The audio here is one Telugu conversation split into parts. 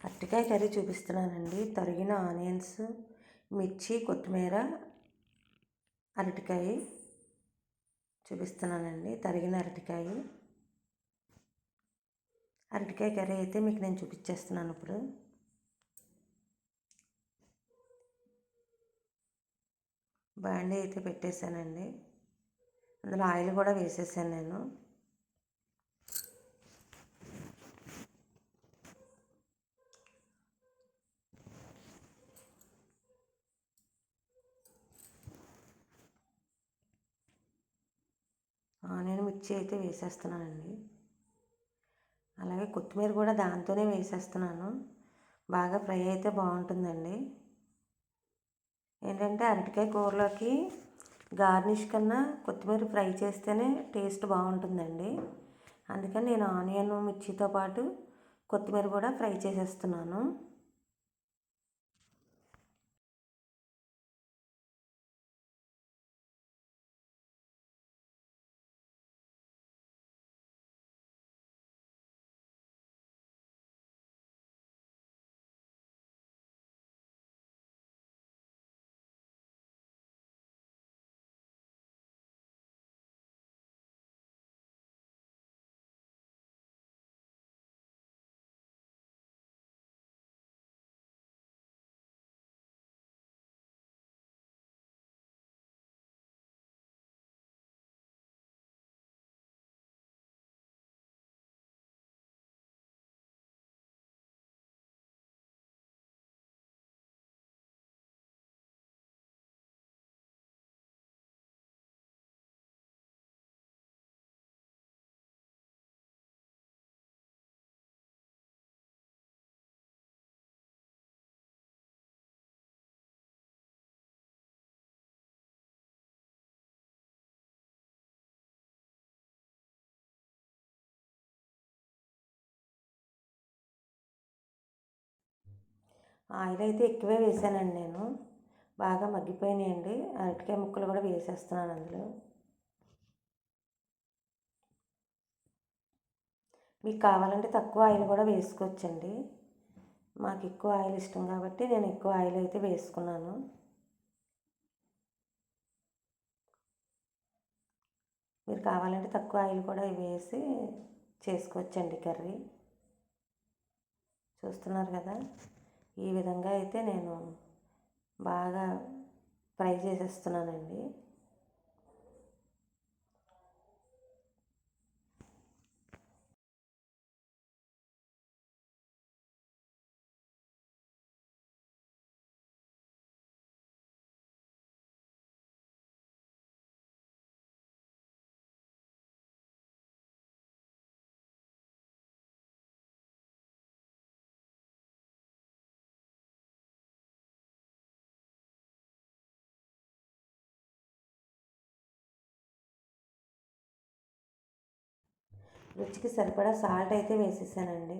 అరటికాయ కర్రీ చూపిస్తున్నానండి. తరిగిన ఆనియన్స్, మిర్చి, కొత్తిమీర, అరటికాయ చూపిస్తున్నానండి. తరిగిన అరటికాయ కర్రీ అయితే మీకు నేను చూపించేస్తున్నాను. ఇప్పుడు బాండీ అయితే పెట్టేశానండి. అందులో ఆయిల్ కూడా వేసేసాను నేను. ఆనియన్, మిర్చి అయితే వేసేస్తున్నానండి. అలాగే కొత్తిమీర కూడా దాంతోనే వేసేస్తున్నాను. బాగా ఫ్రై అయితే బాగుంటుందండి. ఏంటంటే అరటికాయ కూరలోకి గార్నిష్ కన్నా కొత్తిమీర ఫ్రై చేస్తేనే టేస్ట్ బాగుంటుందండి. అందుకని నేను ఆనియన్, మిర్చితో పాటు కొత్తిమీర కూడా ఫ్రై చేసేస్తున్నాను. ఆయిల్ అయితే ఎక్కువే వేసానండి నేను. బాగా మగ్గిపోయినాయండి. అరటికాయ ముక్కలు కూడా వేసేస్తున్నాను అందులో. మీకు కావాలంటే తక్కువ ఆయిల్ కూడా వేసుకోవచ్చండి. మాకు ఎక్కువ ఆయిల్ ఇష్టం కాబట్టి నేను ఎక్కువ ఆయిల్ అయితే వేసుకున్నాను. మీరు కావాలంటే తక్కువ ఆయిల్ కూడా వేసి చేసుకోవచ్చండి కర్రీ. చూస్తున్నారు కదా, ఈ విధంగా అయితే నేను బాగా ఫ్రై చేసేస్తున్నానండి. రుచికి సరిపడా సాల్ట్ అయితే వేసేసానండి.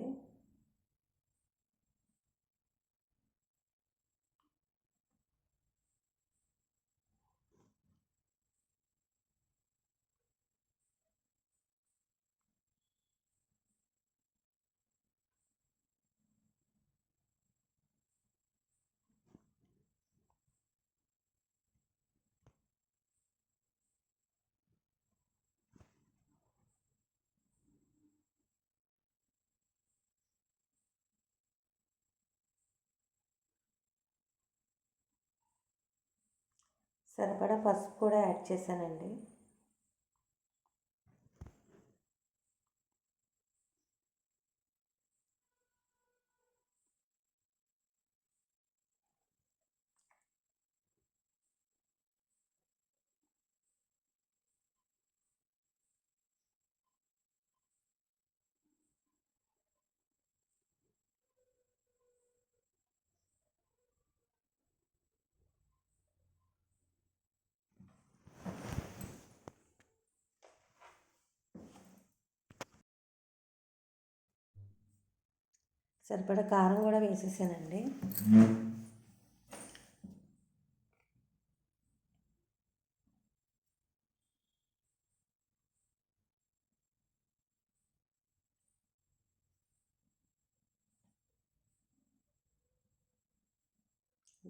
సరిపడా పసుపు కూడా యాడ్ చేశానండి. సరిపడా కారం కూడా వేసేసానండి.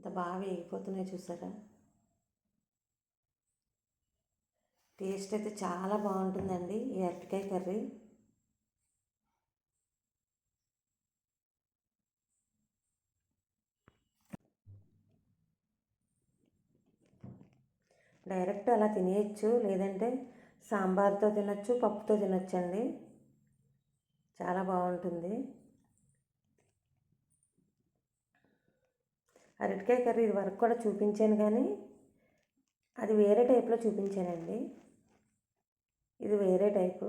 ఇంత బాగా వేగిపోతున్నాయి చూసారా. టేస్ట్ అయితే చాలా బాగుంటుందండి ఈ అరటికాయ కర్రీ. డైరెక్ట్ అలా తినేయచ్చు, లేదంటే సాంబార్తో తినచ్చు, పప్పుతో తినచ్చండి. చాలా బాగుంటుంది. అరటికాయ కర్రీ ఇది వరకు కూడా చూపించాను, కానీ అది వేరే టైప్లో చూపించానండి. ఇది వేరే టైపు.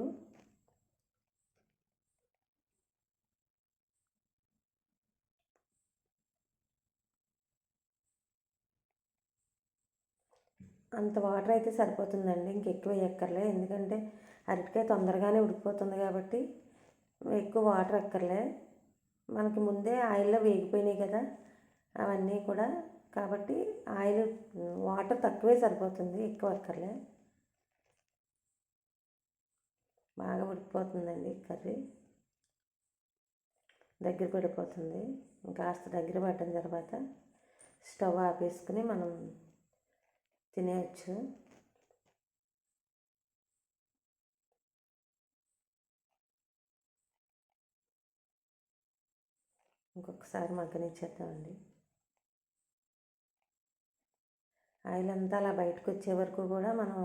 అంత వాటర్ అయితే సరిపోతుందండి, ఇంకెక్కువ వేయక్కర్లే. ఎందుకంటే అరటికాయ తొందరగానే ఉడికిపోతుంది కాబట్టి ఎక్కువ వాటర్ అక్కర్లే. మనకి ముందే ఆయిల్లో వేగిపోయినాయి కదా అవన్నీ కూడా, కాబట్టి ఆయిల్ వాటర్ తక్కువే సరిపోతుంది, ఎక్కువ అక్కర్లే. బాగా ఉడికిపోతుందండి కర్రీ, దగ్గర పడిపోతుంది. కాస్త దగ్గర పట్టిన తర్వాత స్టవ్ ఆపేసుకుని మనం తినేయచ్చు. ఇంకొకసారి మగ్గనిచ్చేద్దామండి. ఆయిల్ అంతా అలా బయటకు వచ్చే వరకు కూడా మనం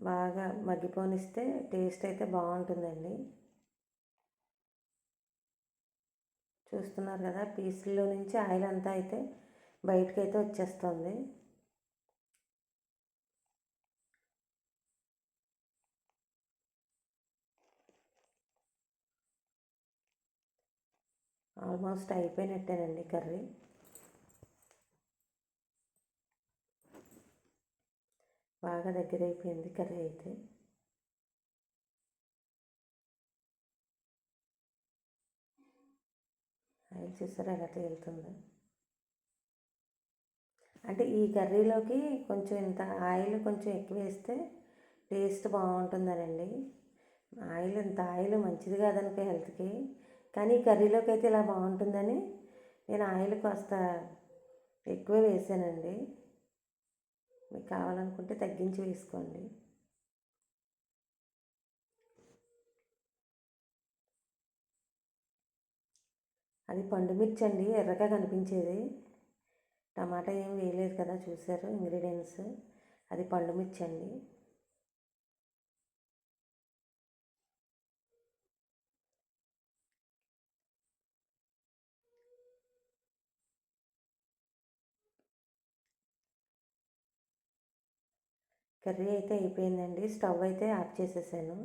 బాగా మగ్గిపోనిస్తే టేస్ట్ అయితే బాగుంటుందండి. చూస్తున్నారు కదా, పీసుల్లో నుంచి ఆయిల్ అంతా అయితే బయటకైతే వచ్చేస్తుంది. ఆల్మోస్ట్ అయిపోయినట్టేనండి కర్రీ. బాగా దగ్గర అయిపోయింది కర్రీ అయితే. ఆయిల్ చూసారా ఎలా తేలుతుందో. అంటే ఈ కర్రీలోకి కొంచెం ఇంత ఆయిల్ కొంచెం ఎక్కువ వేస్తే టేస్ట్ బాగుంటుందనండి. ఇంత ఆయిల్ మంచిది కాదనుకో హెల్త్కి, కానీ ఈ కర్రీలోకి అయితే ఇలా బాగుంటుందని నేను ఆయిల్ కాస్త ఎక్కువ వేసానండి. మీకు కావాలనుకుంటే తగ్గించి వేసుకోండి. అది పండుమిర్చి అండి, ఎర్రగా కనిపించేది. టమాటా ఏం వేయలేదు కదా, చూసారు ఇంగ్రీడియంట్స్. అది పండుమిర్చి అండి. కర్రీ అయితే అయిపోయిందండి, స్టవ్ అయితే ఆఫ్ చేసేసాను.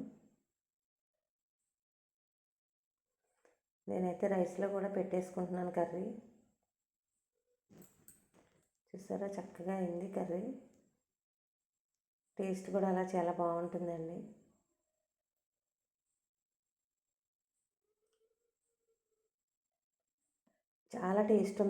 నేనైతే రైస్లో కూడా పెట్టేసుకుంటున్నాను కర్రీ. చూసారా చక్కగా అయింది కర్రీ. టేస్ట్ కూడా అలా చాలా బాగుంటుందండి. చాలా టేస్ట్ ఉంది.